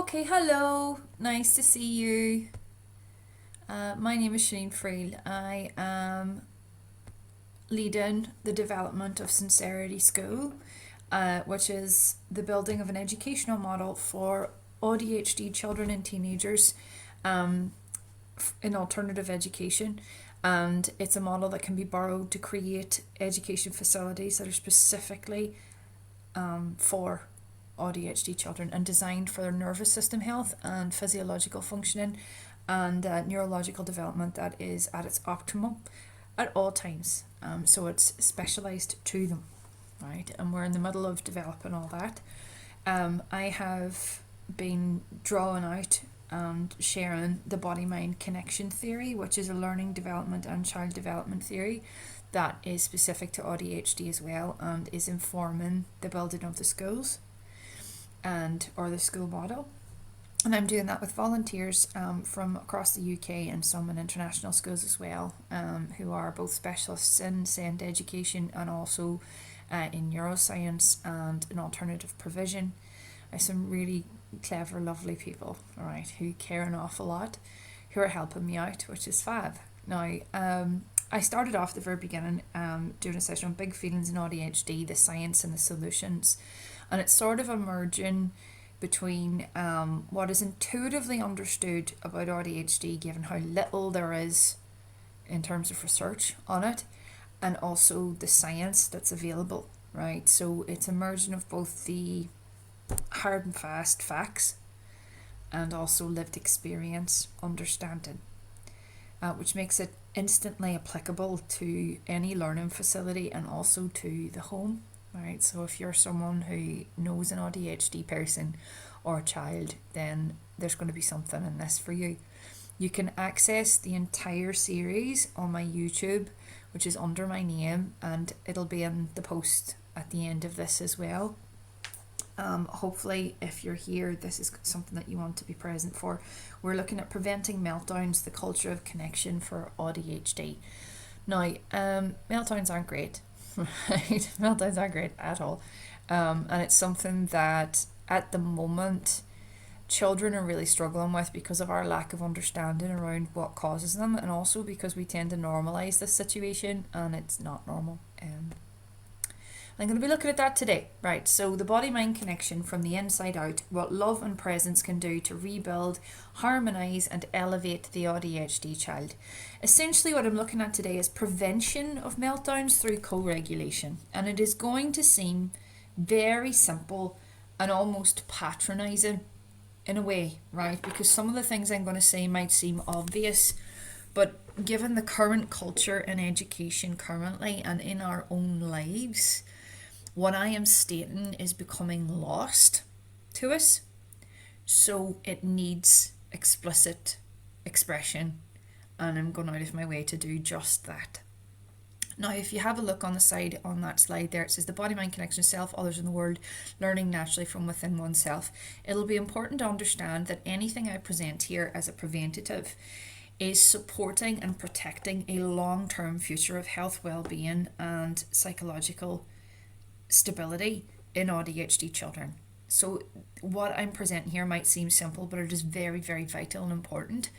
Okay, hello. Nice to see you. My name is Seanin. I am leading the development of Sincerity School, which is the building of an educational model for AuDHD children and teenagers in alternative education. And it's a model that can be borrowed to create education facilities that are specifically for AuDHD children and designed for their nervous system health and physiological functioning and neurological development that is at its optimum at all times. So it's specialised to them, right? And we're in the middle of developing all that. I have been drawing out and sharing the body-mind connection theory, which is a learning development and child development theory that is specific to AuDHD as well and is informing the building of the schools or the school model. And I'm doing that with volunteers from across the UK and some in international schools as well, who are both specialists in SEND education and also in neuroscience and in alternative provision. I have some really clever, lovely people, all right, who care an awful lot, who are helping me out, which is fab. Now, I started off at the very beginning doing a session on big feelings in AuDHD, the science and the solutions, and it's sort of emerging between what is intuitively understood about AuDHD, given how little there is in terms of research on it, and also the science that's available, right? So it's a merging of both the hard and fast facts and also lived experience understanding, which makes it instantly applicable to any learning facility and also to the home. Right, so if you're someone who knows an AuDHD person or a child, then there's going to be something in this for you. You can access the entire series on my YouTube, which is under my name, and it'll be in the post at the end of this as well. Hopefully, if you're here, this is something that you want to be present for. We're looking at preventing meltdowns, the culture of connection for AuDHD. Now, meltdowns aren't great. Right, meltdowns aren't great at all, and it's something that at the moment children are really struggling with because of our lack of understanding around what causes them, and also because we tend to normalize this situation and it's not normal. I'm going to be looking at that today. Right, so the body-mind connection from the inside out, what love and presence can do to rebuild, harmonise and elevate the AuDHD child. Essentially what I'm looking at today is prevention of meltdowns through co-regulation, and it is going to seem very simple and almost patronising in a way, right? Because some of the things I'm going to say might seem obvious, but given the current culture in education currently and in our own lives, what I am stating is becoming lost to us, so it needs explicit expression, and I'm going out of my way to do just that. Now, if you have a look on the side on that slide there, it says the body-mind connection, self, others in the world, learning naturally from within oneself. It'll be important to understand that anything I present here as a preventative is supporting and protecting a long-term future of health, well-being and psychological stability in AuDHD children. So what I'm presenting here might seem simple, but it is very, very vital and important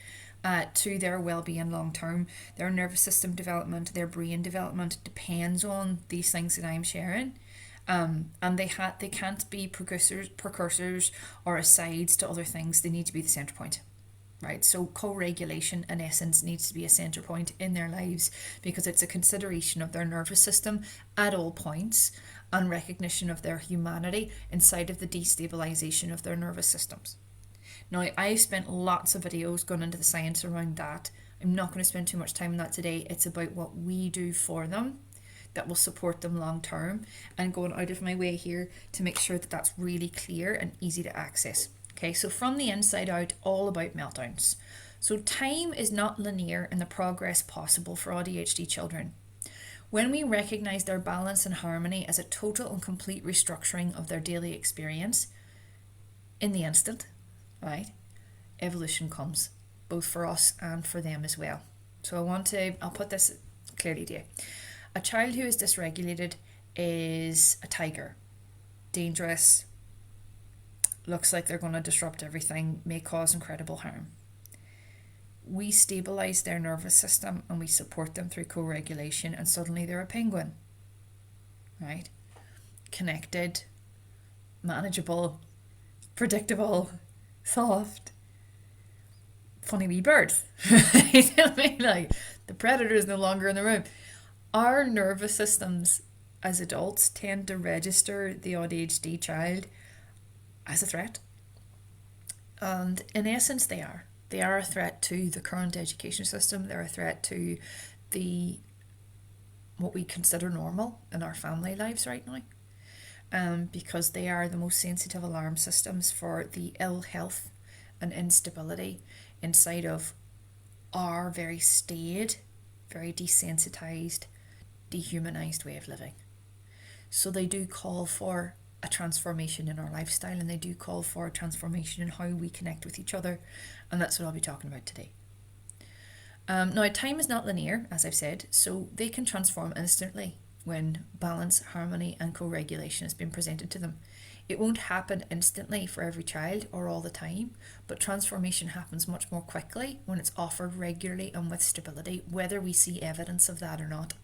to their well-being long term. Their nervous system development, their brain development depends on these things that I'm sharing. And they can't be precursors or asides to other things. They need to be the centre point. Right, so co-regulation in essence needs to be a centre point in their lives because it's a consideration of their nervous system at all points and recognition of their humanity inside of the destabilisation of their nervous systems. Now, I've spent lots of videos going into the science around that. I'm not going to spend too much time on that today. It's about what we do for them that will support them long term, and going out of my way here to make sure that that's really clear and easy to access. Okay, so from the inside out, all about meltdowns. So time is not linear in the progress possible for AuDHD children. When we recognise their balance and harmony as a total and complete restructuring of their daily experience, in the instant, right, evolution comes, both for us and for them as well. So I'll put this clearly to you. A child who is dysregulated is a tiger, dangerous, looks like they're going to disrupt everything, may cause incredible harm. We stabilize their nervous system and we support them through co-regulation, and suddenly they're a penguin, right? Connected, manageable, predictable, soft, funny wee bird. You know what I mean? Like, the predator is no longer in the room. Our nervous systems as adults tend to register the AuDHD child as a threat. And in essence, they are. They are a threat to the current education system. They're a threat to what we consider normal in our family lives right now. Because they are the most sensitive alarm systems for the ill health and instability inside of our very staid, very desensitized, dehumanized way of living. So they do call for a transformation in our lifestyle, and they do call for a transformation in how we connect with each other, and that's what I'll be talking about today. Now, time is not linear, as I've said, so they can transform instantly when balance, harmony and co-regulation has been presented to them. It won't happen instantly for every child or all the time, but transformation happens much more quickly when it's offered regularly and with stability, whether we see evidence of that or not.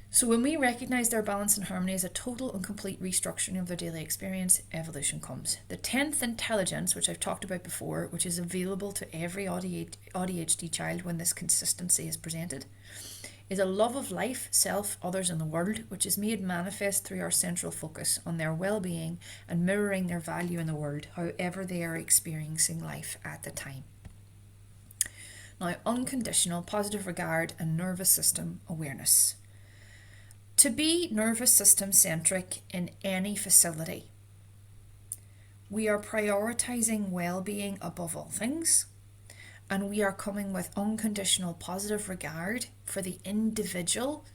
So when we recognise their balance and harmony as a total and complete restructuring of their daily experience, evolution comes. The 10th intelligence, which I've talked about before, which is available to every AuDHD child when this consistency is presented, is a love of life, self, others and the world, which is made manifest through our central focus on their well-being and mirroring their value in the world, however they are experiencing life at the time. Now, unconditional positive regard and nervous system awareness. To be nervous system centric in any facility, we are prioritizing well-being above all things, and we are coming with unconditional positive regard for the individual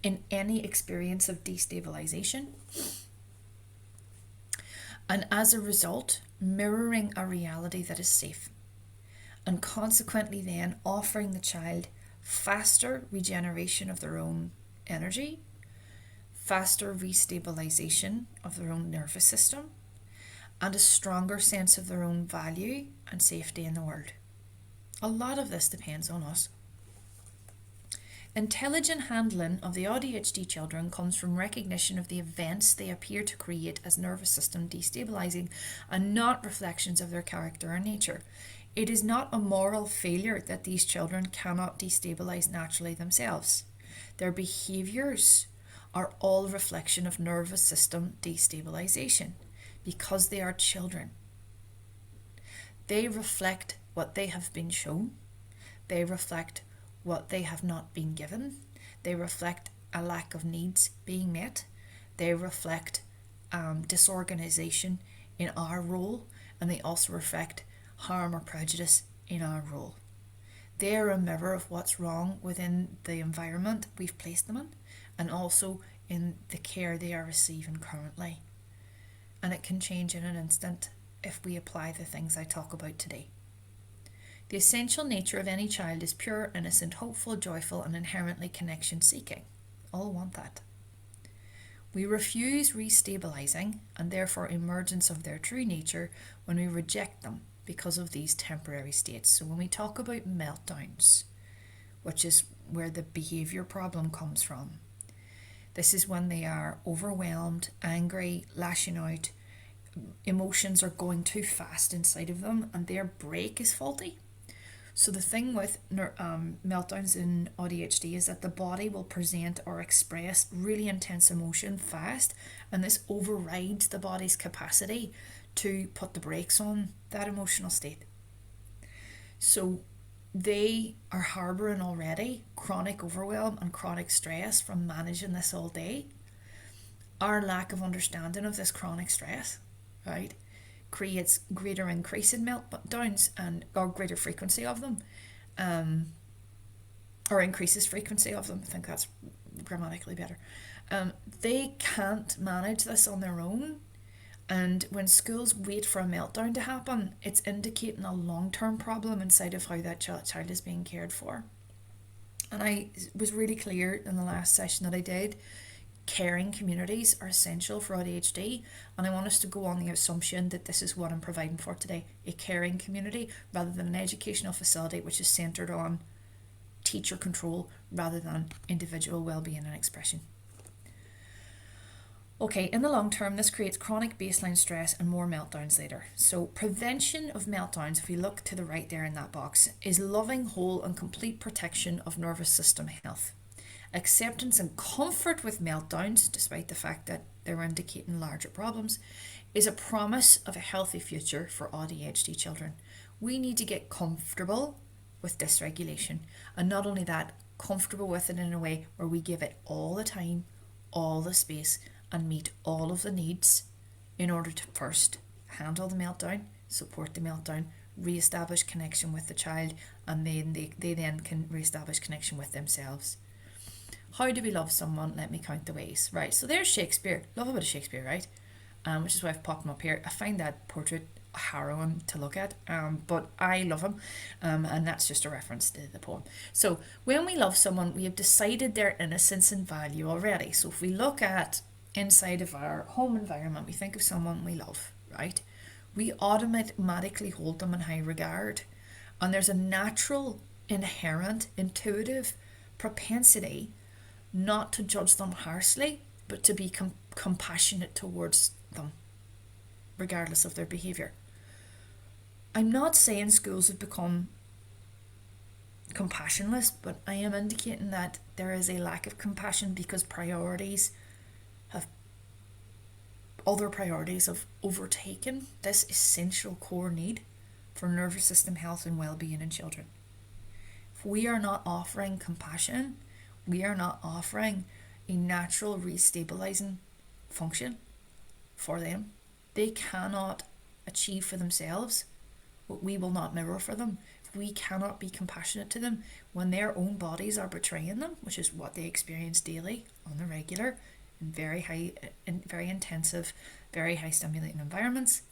in any experience of destabilization, and as a result mirroring a reality that is safe, and consequently then offering the child faster regeneration of their own energy, faster restabilization of their own nervous system, and a stronger sense of their own value and safety in the world. A lot of this depends on us. Intelligent handling of the AuDHD children comes from recognition of the events they appear to create as nervous system destabilizing, and not reflections of their character or nature. It is not a moral failure that these children cannot destabilize naturally themselves. Their behaviours are all reflection of nervous system destabilization because they are children. They reflect what they have been shown. They reflect what they have not been given. They reflect a lack of needs being met. They reflect disorganization in our role, and they also reflect harm or prejudice in our role. They are a mirror of what's wrong within the environment we've placed them in, and also in the care they are receiving currently. And it can change in an instant if we apply the things I talk about today. The essential nature of any child is pure, innocent, hopeful, joyful, and inherently connection-seeking. All want that. We refuse restabilizing and therefore emergence of their true nature when we reject them because of these temporary states. So when we talk about meltdowns, which is where the behavior problem comes from, this is when they are overwhelmed, angry, lashing out, emotions are going too fast inside of them, and their brake is faulty. So the thing with meltdowns in AuDHD is that the body will present or express really intense emotion fast, and this overrides the body's capacity to put the brakes on that emotional state. So they are harbouring already chronic overwhelm and chronic stress from managing this all day. Our lack of understanding of this chronic stress, right, creates greater increase in meltdowns or greater frequency of them, or increases frequency of them. I think that's grammatically better. They can't manage this on their own. And when schools wait for a meltdown to happen, it's indicating a long-term problem inside of how that child is being cared for. And I was really clear in the last session that I did, caring communities are essential for AuDHD, and I want us to go on the assumption that this is what I'm providing for today, a caring community rather than an educational facility which is centred on teacher control rather than individual well-being and expression. Okay, in the long term, this creates chronic baseline stress and more meltdowns later. So prevention of meltdowns, if we look to the right there in that box, is loving, whole and complete protection of nervous system health. Acceptance and comfort with meltdowns, despite the fact that they're indicating larger problems, is a promise of a healthy future for AuDHD children. We need to get comfortable with dysregulation, and not only that, comfortable with it in a way where we give it all the time, all the space, and meet all of the needs in order to first handle the meltdown, support the meltdown, re-establish connection with the child, and then they then can re-establish connection with themselves. How do we love someone? Let me count the ways. Right, so there's Shakespeare. Love a bit of Shakespeare, right? Which is why I've popped him up here. I find that portrait harrowing to look at, but I love him, and that's just a reference to the poem. So when we love someone, we have decided their innocence and value already. So if we look at inside of our home environment, we think of someone we love, right? We automatically hold them in high regard, and there's a natural, inherent, intuitive propensity not to judge them harshly, but to be compassionate towards them, regardless of their behaviour. I'm not saying schools have become compassionless, but I am indicating that there is a lack of compassion because other priorities have overtaken this essential core need for nervous system health and well-being in children. If we are not offering compassion, we are not offering a natural restabilizing function for them. They cannot achieve for themselves what we will not mirror for them. If we cannot be compassionate to them when their own bodies are betraying them, which is what they experience daily on the regular in very intensive, very high stimulating environments,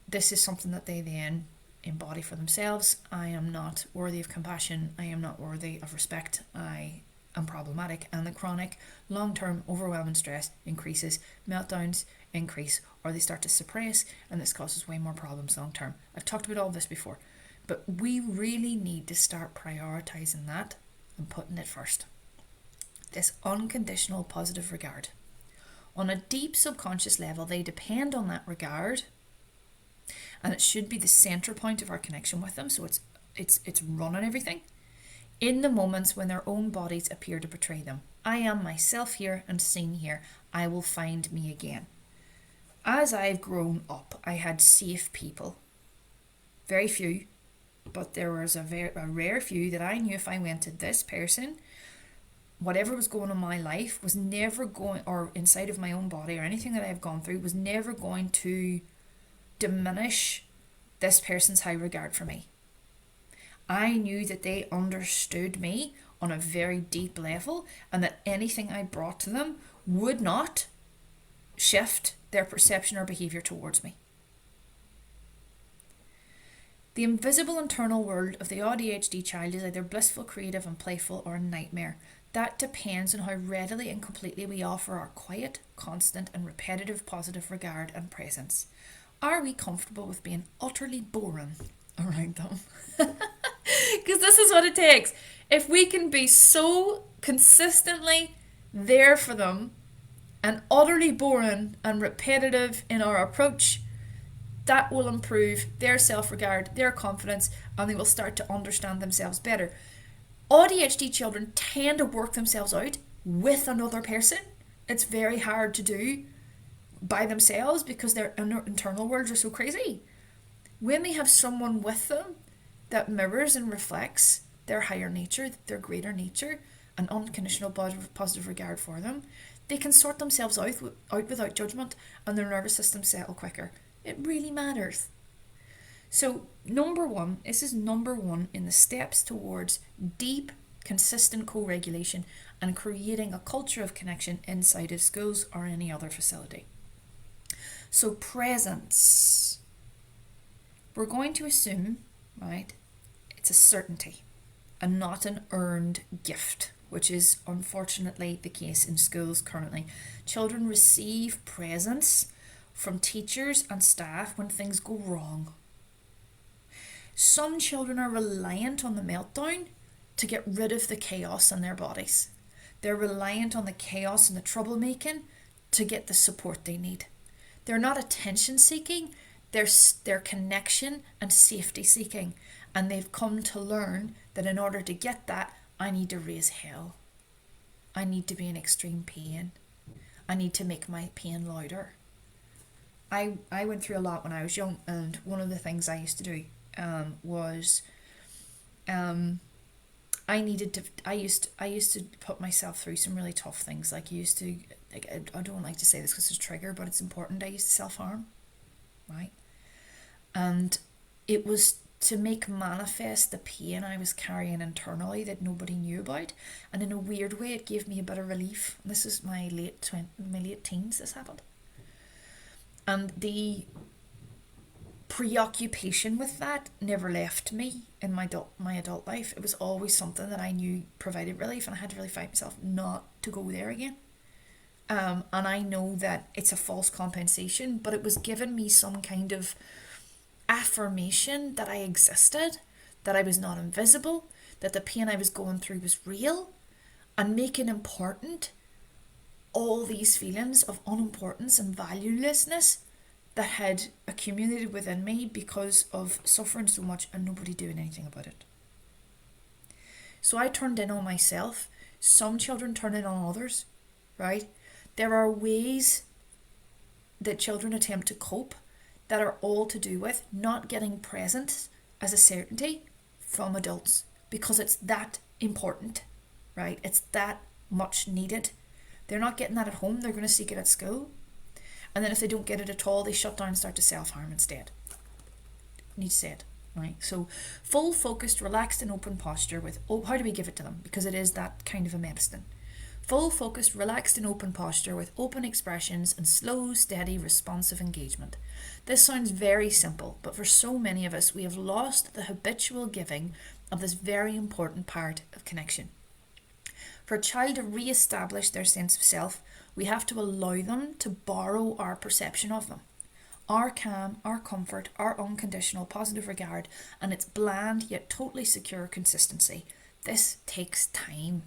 this is something that they then embody for themselves. I am not worthy of compassion. I am not worthy of respect. I am problematic. And the chronic, long-term, overwhelming stress increases. Meltdowns increase, or they start to suppress, and this causes way more problems long-term. I've talked about all this before, but we really need to start prioritizing that and putting it first. This unconditional positive regard. On a deep subconscious level, they depend on that regard, and it should be the center point of our connection with them, so it's running everything in the moments when their own bodies appear to betray them. I am myself here and seen here. I will find me again. As I've grown up, I had safe people. Very few, but there was a rare few that I knew if I went to this person, whatever was going on in my life was never going, or inside of my own body or anything that I've gone through, was never going to diminish this person's high regard for me. I knew that they understood me on a very deep level, and that anything I brought to them would not shift their perception or behaviour towards me. The invisible internal world of the AuDHD child is either blissful, creative and playful, or a nightmare. That depends on how readily and completely we offer our quiet, constant and repetitive positive regard and presence. Are we comfortable with being utterly boring around them? Because this is what it takes. If we can be so consistently there for them and utterly boring and repetitive in our approach, that will improve their self-regard, their confidence, and they will start to understand themselves better. AuDHD children tend to work themselves out with another person. It's very hard to do by themselves because their internal worlds are so crazy. When they have someone with them that mirrors and reflects their higher nature, their greater nature, and unconditional positive regard for them, they can sort themselves out without judgment, and their nervous system settle quicker. It really matters. So this is number one in the steps towards deep, consistent co-regulation and creating a culture of connection inside of schools or any other facility. So presence. We're going to assume, right, it's a certainty and not an earned gift. which is unfortunately the case in schools currently. Children receive presents from teachers and staff when things go wrong. Some children are reliant on the meltdown to get rid of the chaos in their bodies. They're reliant on the chaos and the troublemaking to get the support they need. They're not attention seeking, they're connection and safety seeking. And they've come to learn that in order to get that, I need to raise hell. I need to be in extreme pain. I need to make my pain louder. I went through a lot when I was young, and one of the things I used to do was I used to put myself through some really tough things. Like I don't like to say this because it's a trigger, but it's important. I used to self-harm, right? And it was to make manifest the pain I was carrying internally that nobody knew about, and in a weird way it gave me a bit of relief. This is my late teens this happened, and the preoccupation with that never left me in my adult life. It was always something that I knew provided relief, and I had to really fight myself not to go there again. And I know that it's a false compensation, but it was giving me some kind of affirmation that I existed, that I was not invisible, that the pain I was going through was real, and making important all these feelings of unimportance and valuelessness that had accumulated within me because of suffering so much and nobody doing anything about it. So I turned in on myself. Some children turn in on others, right? There are ways that children attempt to cope that are all to do with not getting presents as a certainty from adults, because it's that important, right? It's that much needed. They're not getting that at home, they're going to seek it at school. And then if they don't get it at all, they shut down and start to self-harm instead. Need to say it, right? So full, focused, relaxed and open posture with, how do we give it to them? Because it is that kind of a medicine. Full, focused, relaxed and open posture with open expressions and slow, steady, responsive engagement. This sounds very simple, but for so many of us, we have lost the habitual giving of this very important part of connection. For a child to re-establish their sense of self, we have to allow them to borrow our perception of them. Our calm, our comfort, our unconditional positive regard, and its bland yet totally secure consistency. This takes time.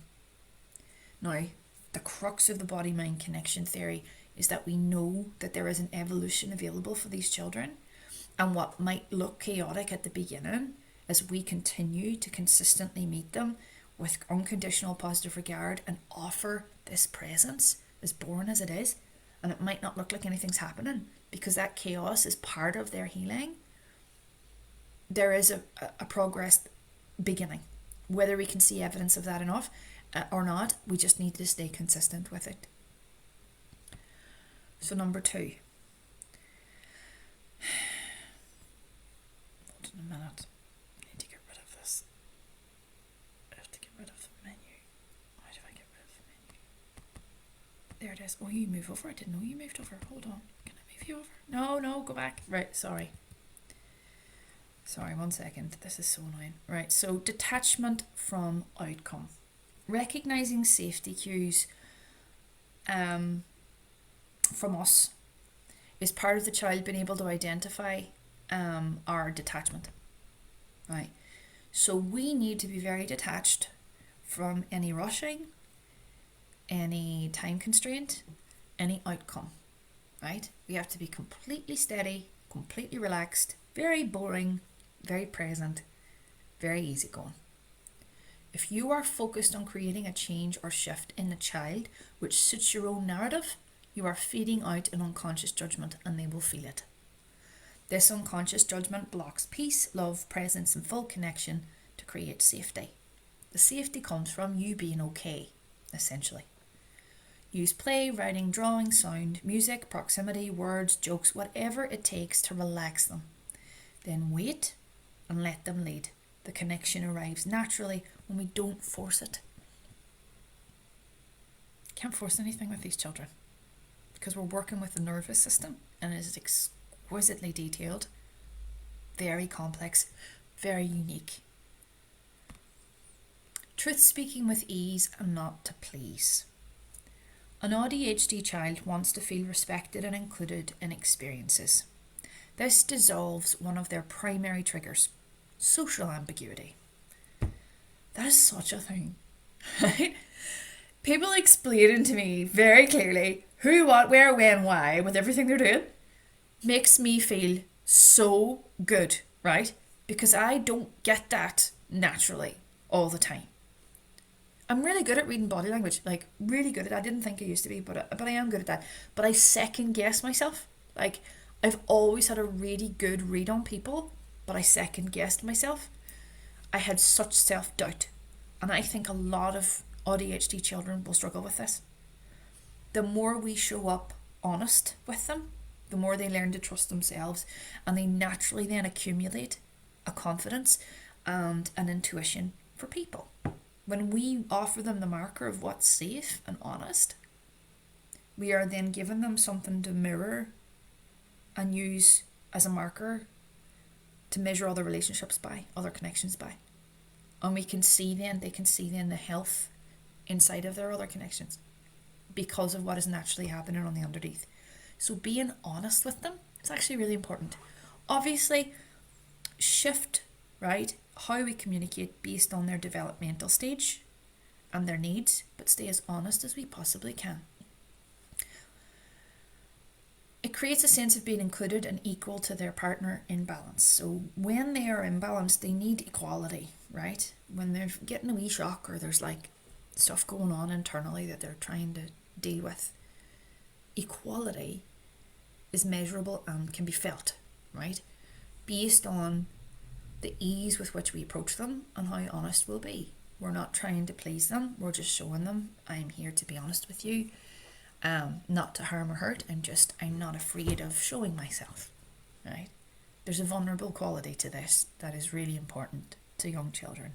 Now, the crux of the body-mind connection theory is that we know that there is an evolution available for these children, and what might look chaotic at the beginning, as we continue to consistently meet them with unconditional positive regard and offer this presence, as boring as it is, and it might not look like anything's happening because that chaos is part of their healing, there is a progress beginning. Whether we can see evidence of that enough or not, we just need to stay consistent with it. So number 2. Hold on a minute. I need to get rid of this. I have to get rid of the menu. How do I get rid of the menu? There it is. Oh, you move over. I didn't know you moved over. Hold on. Can I move you over? No, go back. Right, sorry. Sorry, 1 second. This is so annoying. Right, so detachment from outcome. Recognizing safety cues from us is part of the child being able to identify our detachment, right? So we need to be very detached from any rushing, any time constraint, any outcome, right? We have to be completely steady, completely relaxed, very boring, very present, very easygoing. If you are focused on creating a change or shift in the child which suits your own narrative, you are feeding out an unconscious judgment and they will feel it. This unconscious judgment blocks peace, love, presence and full connection to create safety. The safety comes from you being okay, essentially. Use play, writing, drawing, sound, music, proximity, words, jokes, whatever it takes to relax them. Then wait and let them lead. The connection arrives naturally when we don't force it. Can't force anything with these children because we're working with the nervous system and it is exquisitely detailed, very complex, very unique. Truth speaking with ease and not to please. An AuDHD child wants to feel respected and included in experiences. This dissolves one of their primary triggers, social ambiguity. That is such a thing, right? People explaining to me very clearly who, what, where, when, why with everything they're doing makes me feel so good, right? Because I don't get that naturally all the time. I'm really good at reading body language, like really good at it. I didn't think I used to be, but I am good at that. But I second guess myself. Like I've always had a really good read on people, but I second guessed myself. I had such self-doubt. And I think a lot of AuDHD children will struggle with this. The more we show up honest with them, the more they learn to trust themselves, and they naturally then accumulate a confidence and an intuition for people. When we offer them the marker of what's safe and honest, we are then giving them something to mirror and use as a marker to measure other relationships by, other connections by. And they can see then the health inside of their other connections because of what is naturally happening on the underneath. So being honest with them is actually really important. Obviously, shift, right, how we communicate based on their developmental stage and their needs, but stay as honest as we possibly can. It creates a sense of being included and equal to their partner in balance. So when they are in balance, they need equality, right? When they're getting a wee shock or there's like stuff going on internally that they're trying to deal with, equality is measurable and can be felt, right? Based on the ease with which we approach them and how honest we'll be. We're not trying to please them, we're just showing them I'm here to be honest with you, not to harm or hurt. I'm not afraid of showing myself, right? There's a vulnerable quality to this that is really important to young children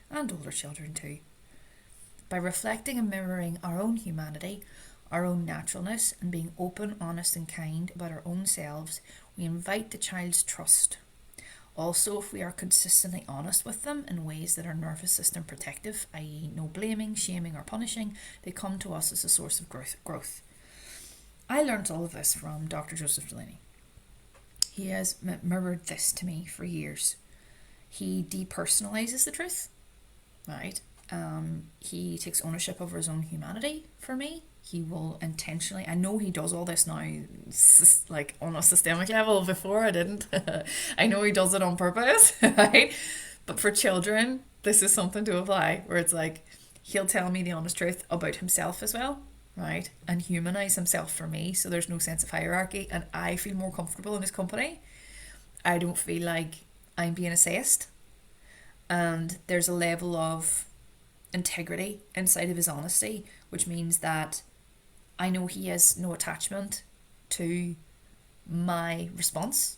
and older children too. By reflecting and mirroring our own humanity, our own naturalness, and being open, honest and kind about our own selves, we invite the child's trust. Also, if we are consistently honest with them in ways that are nervous system protective, i.e. no blaming, shaming or punishing, they come to us as a source of growth. I learned all of this from Dr. Joseph Delaney. He has mirrored this to me for years. He depersonalizes the truth, right? He takes ownership over his own humanity for me. He will intentionally, I know he does all this now, like on a systemic level. Before I didn't. I know he does it on purpose, right? But for children, this is something to apply, where it's like, he'll tell me the honest truth about himself as well, right? And humanize himself for me, so there's no sense of hierarchy, and I feel more comfortable in his company. I don't feel like I'm being assessed, and there's a level of integrity inside of his honesty, which means that I know he has no attachment to my response.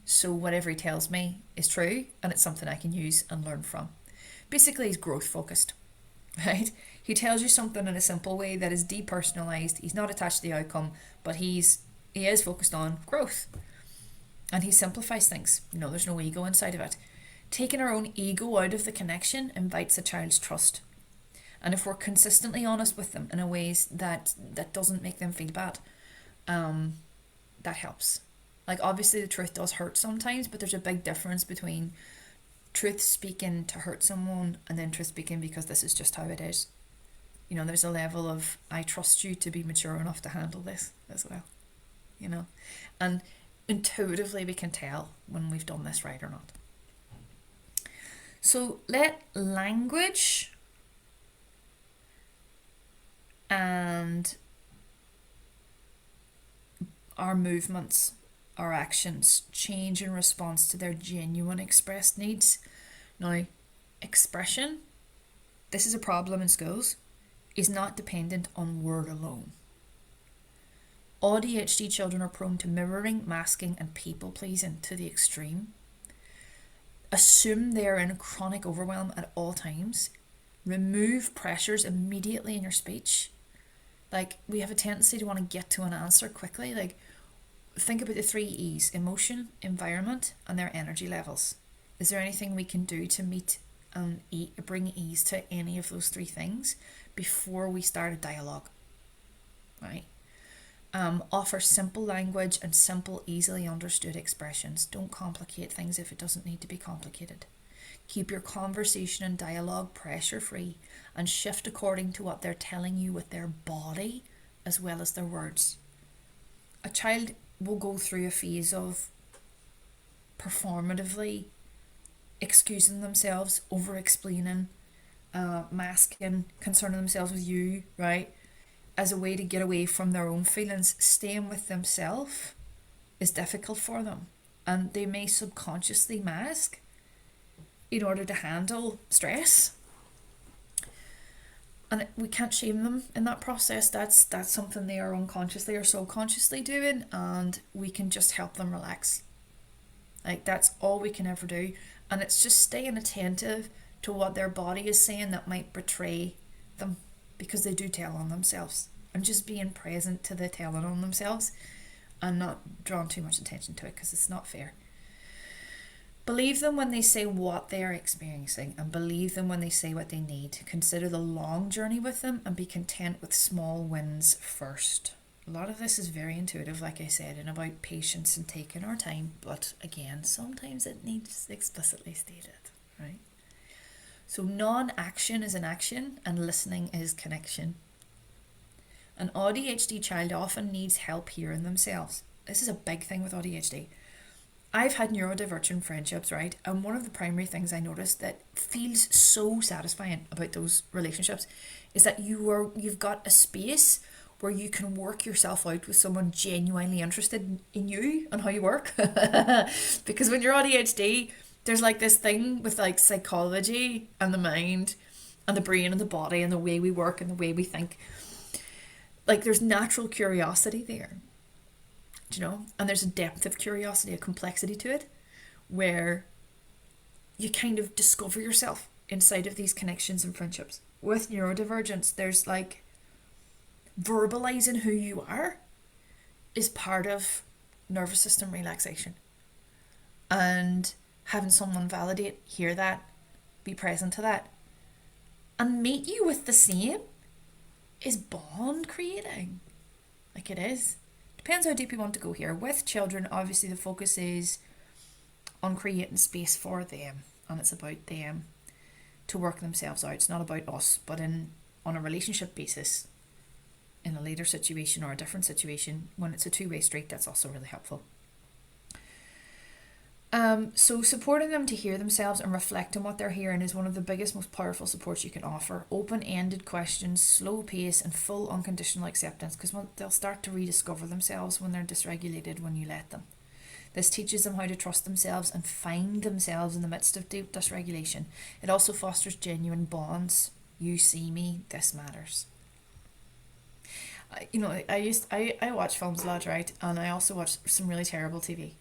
So whatever he tells me is true, and it's something I can use and learn from. Basically, he's growth focused, right? He tells you something in a simple way that is depersonalized. He's not attached to the outcome, but he is focused on growth. And he simplifies things. There's no ego inside of it. Taking our own ego out of the connection invites a child's trust. And if we're consistently honest with them in a ways that doesn't make them feel bad, that helps. Like obviously the truth does hurt sometimes, but there's a big difference between truth speaking to hurt someone and then truth speaking because this is just how it is. There's a level of I trust you to be mature enough to handle this as well. And intuitively we can tell when we've done this right or not. So let language and our movements, our actions change in response to their genuine expressed needs. Now, expression, this is a problem in schools, is not dependent on word alone. AuDHD children are prone to mirroring, masking and people pleasing to the extreme. Assume they are in chronic overwhelm at all times. Remove pressures immediately in your speech. Like, we have a tendency to want to get to an answer quickly. Like, think about the 3 E's: emotion, environment, and their energy levels. Is there anything we can do to meet and bring ease to any of those three things before we start a dialogue, right? Offer simple language and simple, easily understood expressions. Don't complicate things if it doesn't need to be complicated. Keep your conversation and dialogue pressure-free and shift according to what they're telling you with their body as well as their words. A child will go through a phase of performatively excusing themselves, over-explaining, masking, concerning themselves with you, right? As a way to get away from their own feelings. Staying with themselves is difficult for them, and they may subconsciously mask in order to handle stress. And we can't shame them in that process. That's something they are unconsciously or subconsciously doing, and we can just help them relax. Like, that's all we can ever do. And it's just staying attentive to what their body is saying that might betray them, because they do tell on themselves, and just being present to the telling on themselves and not drawing too much attention to it, because it's not fair. Believe them when they say what they are experiencing, and believe them when they say what they need. Consider the long journey with them and be content with small wins first. A lot of this is very intuitive, like I said, and about patience and taking our time, but again, sometimes it needs explicitly stated, right? So non-action is an action, and listening is connection. An AuDHD child often needs help hearing themselves. This is a big thing with AuDHD. I've had neurodivergent friendships, right? And one of the primary things I noticed that feels so satisfying about those relationships is that you've got a space where you can work yourself out with someone genuinely interested in you and how you work. Because when you're AuDHD, there's like this thing with like psychology and the mind and the brain and the body and the way we work and the way we think. Like, there's natural curiosity there, you know, and there's a depth of curiosity, a complexity to it, where you kind of discover yourself inside of these connections and friendships. With neurodivergence, there's like verbalizing who you are is part of nervous system relaxation, and having someone validate, hear that, be present to that, and meet you with the same is bond creating. Like, it is. Depends how deep you want to go here. With children, obviously the focus is on creating space for them, and it's about them to work themselves out. It's not about us, but on a relationship basis, in a later situation or a different situation, when it's a two-way street, that's also really helpful. So supporting them to hear themselves and reflect on what they're hearing is one of the biggest, most powerful supports you can offer. Open-ended questions, slow pace, and full unconditional acceptance, because they'll start to rediscover themselves when they're dysregulated when you let them. This teaches them how to trust themselves and find themselves in the midst of deep dysregulation. It also fosters genuine bonds. You see me, this matters. You know, I watch films a lot, right? And I also watch some really terrible TV.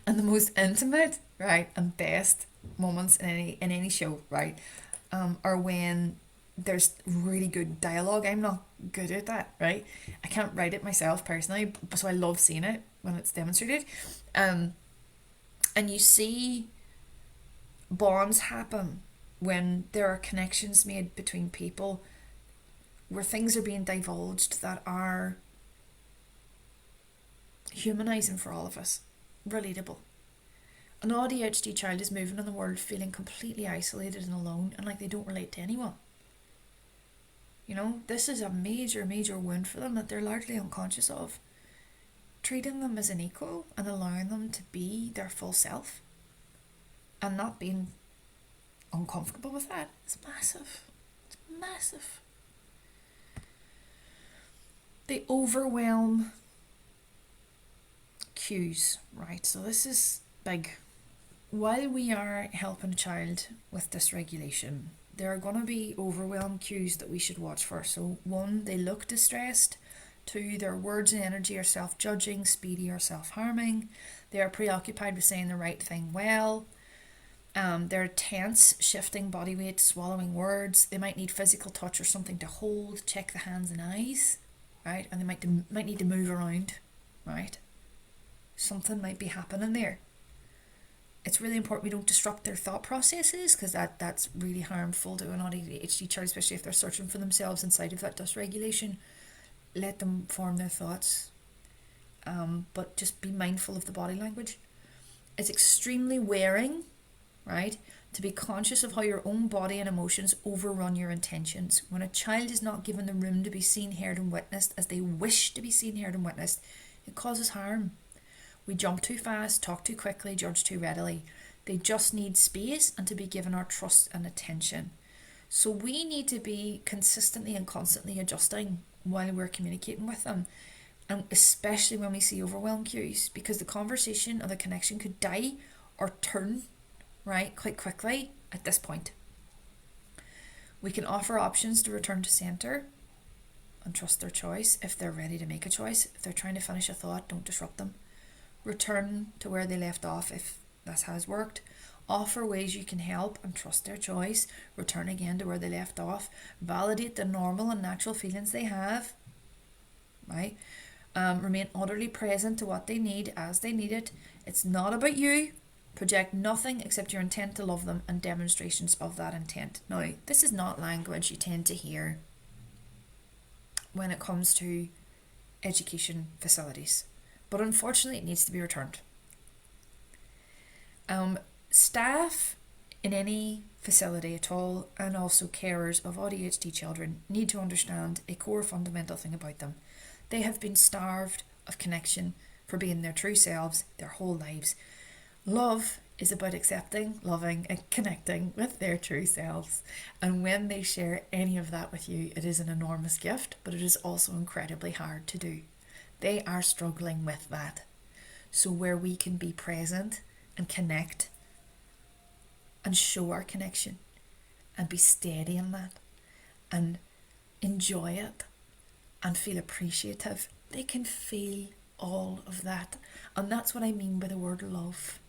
And the most intimate, right, and best moments in any show, right, are when there's really good dialogue. I'm not good at that, right? I can't write it myself personally, so I love seeing it when it's demonstrated. And you see bonds happen when there are connections made between people, where things are being divulged that are humanizing for all of us, relatable. An AuDHD child is moving in the world feeling completely isolated and alone, and like they don't relate to anyone. You know, this is a major, major wound for them that they're largely unconscious of. Treating them as an equal and allowing them to be their full self and not being uncomfortable with that is massive. It's massive. They overwhelm cues, right? So this is big. While we are helping a child with dysregulation, there are going to be overwhelmed cues that we should watch for. So 1, they look distressed. 2, their words and energy are self-judging, speedy, or self-harming. They are preoccupied with saying the right thing well. They're tense, shifting body weight, swallowing words. They might need physical touch or something to hold. Check the hands and eyes, right? And they might need to move around, right? Something might be happening there. it's really important we don't disrupt their thought processes, because that's really harmful to an AuDHD child, especially if they're searching for themselves inside of that dysregulation. Let them form their thoughts, but just be mindful of the body language. It's extremely wearing, right, to be conscious of how your own body and emotions overrun your intentions. When a child is not given the room to be seen, heard and witnessed as they wish to be seen, heard and witnessed, it causes harm. We jump too fast, talk too quickly, judge too readily. They just need space and to be given our trust and attention. So we need to be consistently and constantly adjusting while we're communicating with them. And especially when we see overwhelm cues, because the conversation or the connection could die or turn, right, quite quickly at this point. We can offer options to return to centre and trust their choice if they're ready to make a choice. If they're trying to finish a thought, don't disrupt them. Return to where they left off if this has worked. Offer ways you can help and trust their choice. Return again to where they left off. Validate the normal and natural feelings they have, right? Remain utterly present to what they need as they need it. It's not about you. Project nothing except your intent to love them and demonstrations of that intent. Now, this is not language you tend to hear when it comes to education facilities, but unfortunately it needs to be returned. Staff in any facility at all, and also carers of AuDHD children, need to understand a core fundamental thing about them. They have been starved of connection for being their true selves their whole lives. Love is about accepting, loving and connecting with their true selves. And when they share any of that with you, it is an enormous gift, but it is also incredibly hard to do. They are struggling with that. So where we can be present and connect and show our connection and be steady in that and enjoy it and feel appreciative, they can feel all of that. And that's what I mean by the word love.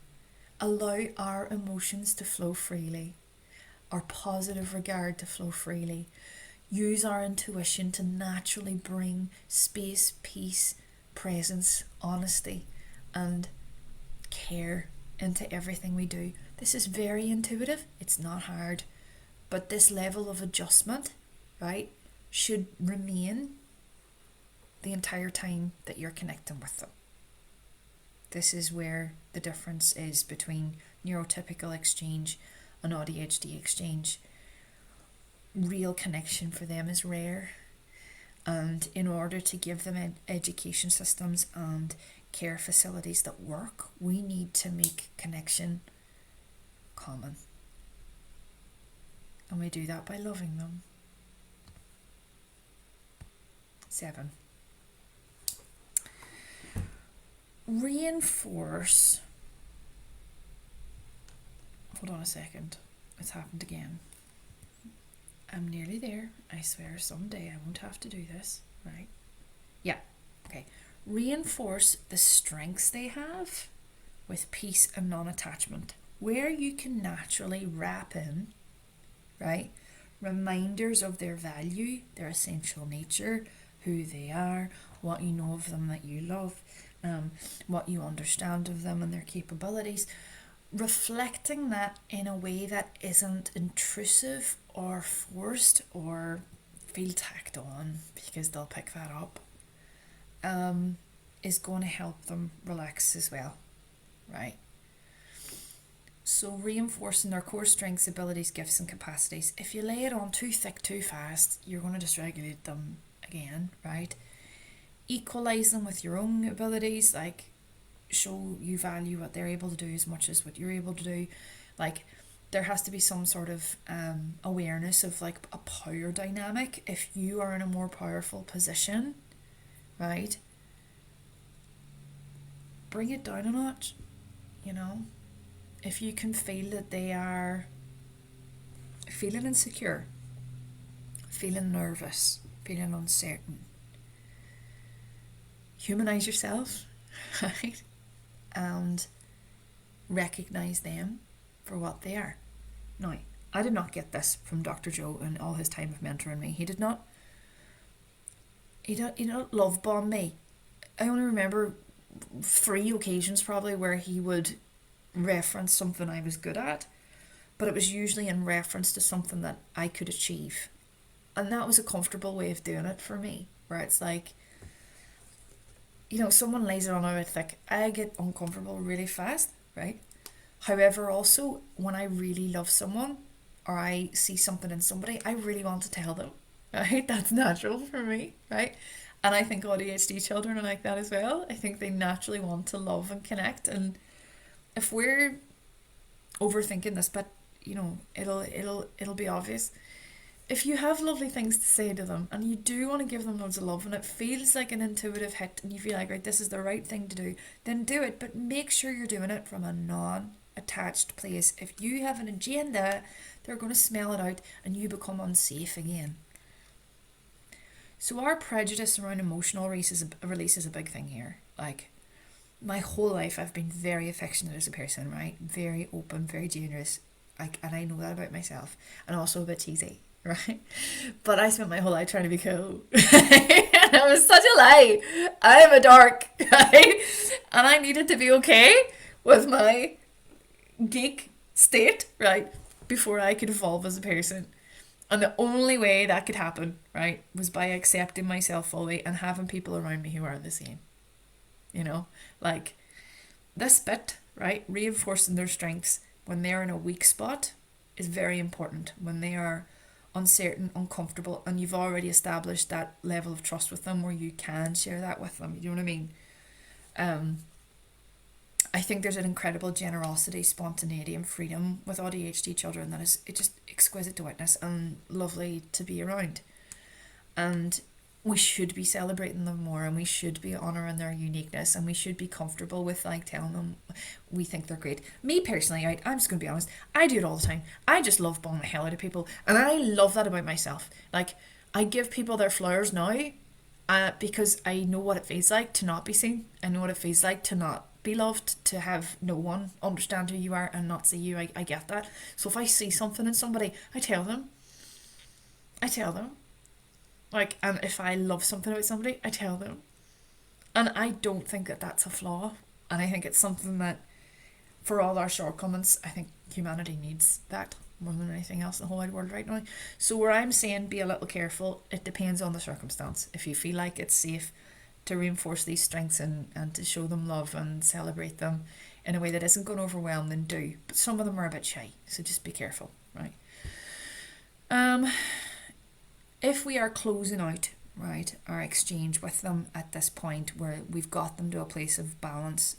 Allow our emotions to flow freely, our positive regard to flow freely. Use our intuition to naturally bring space, peace, presence, honesty and care into everything we do. This is very intuitive, it's not hard, but this level of adjustment, right, should remain the entire time that you're connecting with them. This is where the difference is between neurotypical exchange and AuDHD exchange. Real connection for them is rare, and in order to give them education systems and care facilities that work, we need to make connection common, and we do that by loving them. 7. Reinforce. Hold on a second. It's happened again. I'm nearly there. I swear someday I won't have to do this. Right? Yeah. Okay. Reinforce the strengths they have with peace and non-attachment. Where you can naturally wrap in, right, reminders of their value, their essential nature, who they are, what you know of them that you love, what you understand of them and their capabilities, reflecting that in a way that isn't intrusive or forced or feel tacked on, because they'll pick that up, is going to help them relax as well, right? So reinforcing their core strengths, abilities, gifts and capacities. If you lay it on too thick too fast, you're going to dysregulate them again, right? Equalize them with your own abilities, like show you value what they're able to do as much as what you're able to do. Like there has to be some sort of awareness of like a power dynamic. If you are in a more powerful position, right, bring it down a notch, you know. If you can feel that they are feeling insecure, feeling nervous, feeling uncertain, humanize yourself, right? And recognize them for what they are. Now, I did not get this from Dr. Joe in all his time of mentoring me. He did not love bomb me. I only remember 3 occasions probably where he would reference something I was good at, but it was usually in reference to something that I could achieve. And that was a comfortable way of doing it for me, where it's like, someone lays it on a bit thick, I get uncomfortable really fast, right? However, also, when I really love someone or I see something in somebody, I really want to tell them, right? That's natural for me, right? And I think AuDHD children are like that as well. I think they naturally want to love and connect. And if we're overthinking this, but it'll be obvious. If you have lovely things to say to them and you do want to give them loads of love and it feels like an intuitive hit and you feel like, right, this is the right thing to do, then do it. But make sure you're doing it from a non-attached place. If you have an agenda, they're going to smell it out and you become unsafe again. So our prejudice around emotional release is a big thing here. Like, my whole life I've been very affectionate as a person, right? Very open, very generous. And I know that about myself. And also a bit cheesy, right? But I spent my whole life trying to be cool. And it was such a lie. I am a dork, right? And I needed to be okay with my geek state, right? Before I could evolve as a person. And the only way that could happen, right, was by accepting myself fully and having people around me who are the same. Like this bit, right, reinforcing their strengths when they're in a weak spot is very important. When they are uncertain, uncomfortable, and you've already established that level of trust with them where you can share that with them. You know what I mean? I think there's an incredible generosity, spontaneity, and freedom with AuDHD children that is just exquisite to witness and lovely to be around. And we should be celebrating them more, and we should be honouring their uniqueness, and we should be comfortable with telling them we think they're great. Me personally, right, I'm just going to be honest, I do it all the time. I just love banging the hell out of people, and I love that about myself. Like, I give people their flowers now because I know what it feels like to not be seen. I know what it feels like to not be loved, to have no one understand who you are and not see you. I get that. So if I see something in somebody, I tell them. And if I love something about somebody, I tell them. And I don't think that that's a flaw. And I think it's something that, for all our shortcomings, I think humanity needs that more than anything else in the whole wide world right now. So where I'm saying be a little careful, it depends on the circumstance. If you feel like it's safe to reinforce these strengths and to show them love and celebrate them in a way that isn't going to overwhelm, then do. But some of them are a bit shy, so just be careful, right? If we are closing out, right, our exchange with them at this point where we've got them to a place of balance,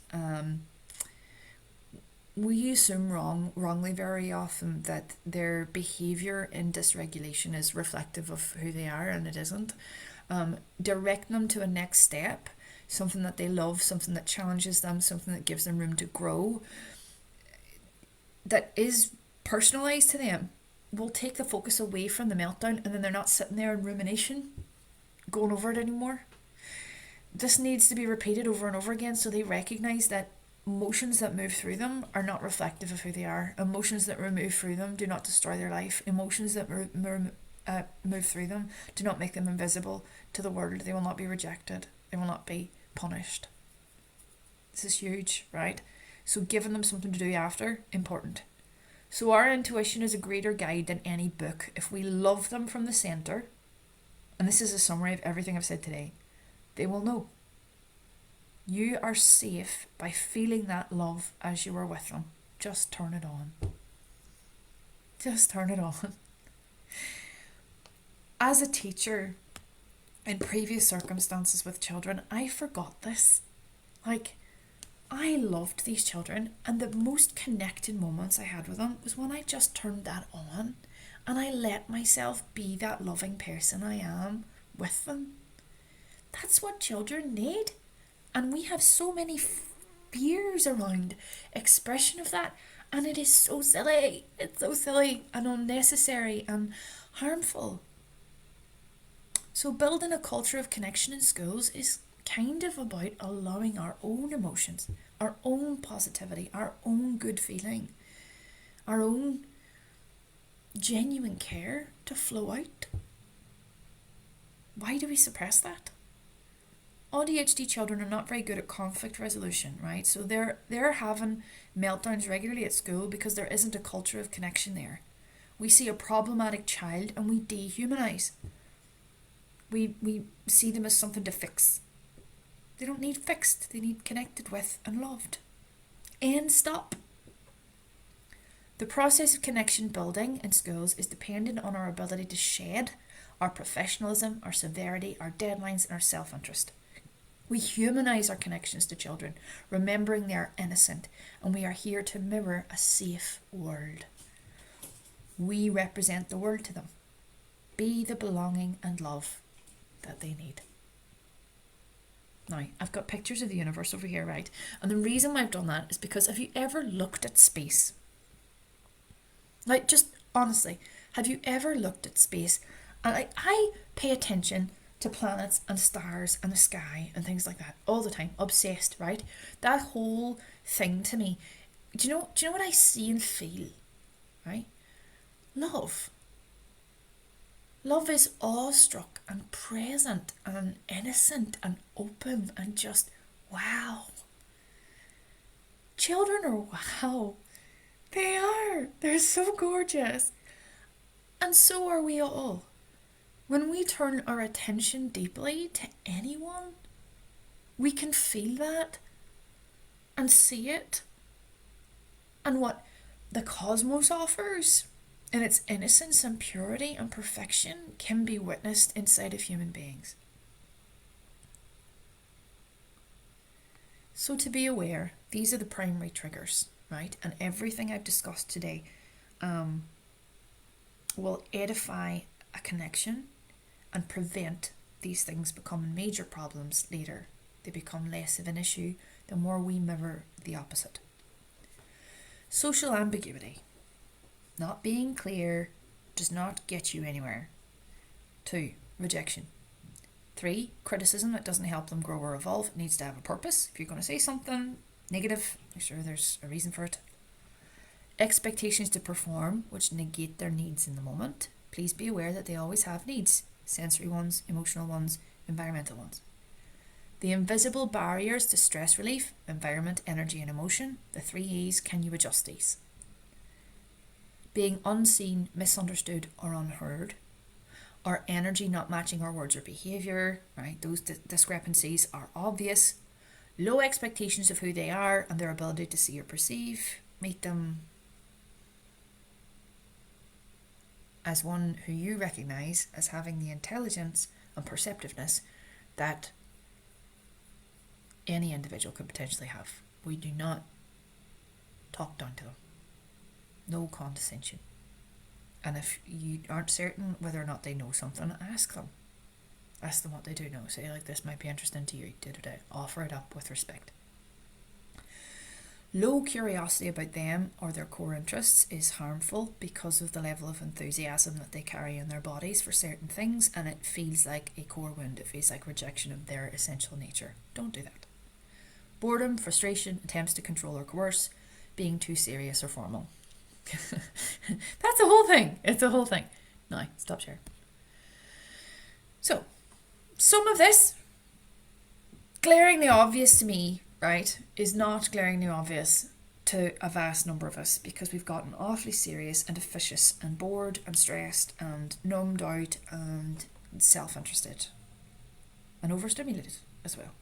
we assume wrongly very often that their behaviour in dysregulation is reflective of who they are, and it isn't. Direct them to a next step, something that they love, something that challenges them, something that gives them room to grow, that is personalised to them, will take the focus away from the meltdown, and then they're not sitting there in rumination going over it anymore. This needs to be repeated over and over again so they recognise that emotions that move through them are not reflective of who they are. Emotions that move through them do not destroy their life. Emotions that move through them do not make them invisible to the world. They will not be rejected. They will not be punished. This is huge, right? So giving them something to do after, important. So our intuition is a greater guide than any book. If we love them from the centre, and this is a summary of everything I've said today, they will know. You are safe by feeling that love as you are with them. Just turn it on. Just turn it on. As a teacher, in previous circumstances with children, I forgot this. I loved these children, and the most connected moments I had with them was when I just turned that on and I let myself be that loving person I am with them. That's what children need. And we have so many fears around expression of that, and it is so silly. It's so silly and unnecessary and harmful. So building a culture of connection in schools is kind of about allowing our own emotions, our own positivity, our own good feeling, our own genuine care to flow out. Why do we suppress that? AuDHD children are not very good at conflict resolution, right? So they're having meltdowns regularly at school because there isn't a culture of connection there. We see a problematic child and we dehumanize. We see them as something to fix. They don't need fixed, they need connected with and loved. And stop. The process of connection building in schools is dependent on our ability to shed our professionalism, our severity, our deadlines, and our self-interest. We humanise our connections to children, remembering they are innocent, and we are here to mirror a safe world. We represent the world to them. Be the belonging and love that they need. Now, I've got pictures of the universe over here, right? And the reason why I've done that is because have you ever looked at space? Like, just honestly, have you ever looked at space? And I pay attention to planets and stars and the sky and things like that all the time, obsessed, right? That whole thing to me. Do you know what I see and feel? Right? Love. Love is awestruck and present and innocent and open and just wow. Children are wow. They are. They're so gorgeous. And so are we all. When we turn our attention deeply to anyone, we can feel that and see it. And what the cosmos offers in its innocence and purity and perfection can be witnessed inside of human beings. So to be aware, these are the primary triggers, right? And everything I've discussed today will edify a connection and prevent these things becoming major problems later. They become less of an issue the more we mirror the opposite. Social ambiguity. Not being clear does not get you anywhere. 2. Rejection. 3. Criticism that doesn't help them grow or evolve. It needs to have a purpose. If you're going to say something negative, make sure there's a reason for it. Expectations to perform, which negate their needs in the moment. Please be aware that they always have needs. Sensory ones, emotional ones, environmental ones. The invisible barriers to stress relief, environment, energy and emotion. The 3 E's, can you adjust these? Being unseen, misunderstood or unheard. Our energy not matching our words or behaviour, right? Those discrepancies are obvious. Low expectations of who they are and their ability to see or perceive. Meet them as one who you recognise as having the intelligence and perceptiveness that any individual could potentially have. We do not talk down to them. No condescension. And if you aren't certain whether or not they know something, ask them. Ask them what they do know. Say, like, this might be interesting to you. Offer it up with respect. Low curiosity about them or their core interests is harmful because of the level of enthusiasm that they carry in their bodies for certain things, and it feels like a core wound. It feels like rejection of their essential nature. Don't do that. Boredom, frustration, attempts to control or coerce, being too serious or formal. That's a whole thing. It's a whole thing. Now, stop sharing. So, some of this, glaringly obvious to me, right, is not glaringly obvious to a vast number of us because we've gotten awfully serious and officious and bored and stressed and numbed out and self-interested and overstimulated as well.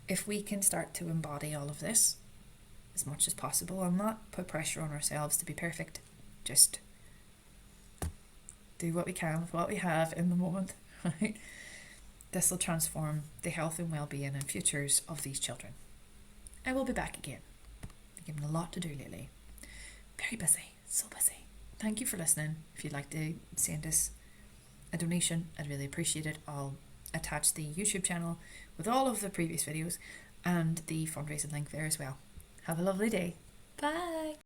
If we can start to embody all of this as much as possible and not put pressure on ourselves to be perfect, just do what we can with what we have in the moment, right? This will transform the health and well-being and futures of these children. I will be back again. I've given a lot to do lately. Very busy, so busy. Thank you for listening. If you'd like to send us a donation, I'd really appreciate it. I'll attach the YouTube channel with all of the previous videos and the fundraising link there as well. Have a lovely day. Bye.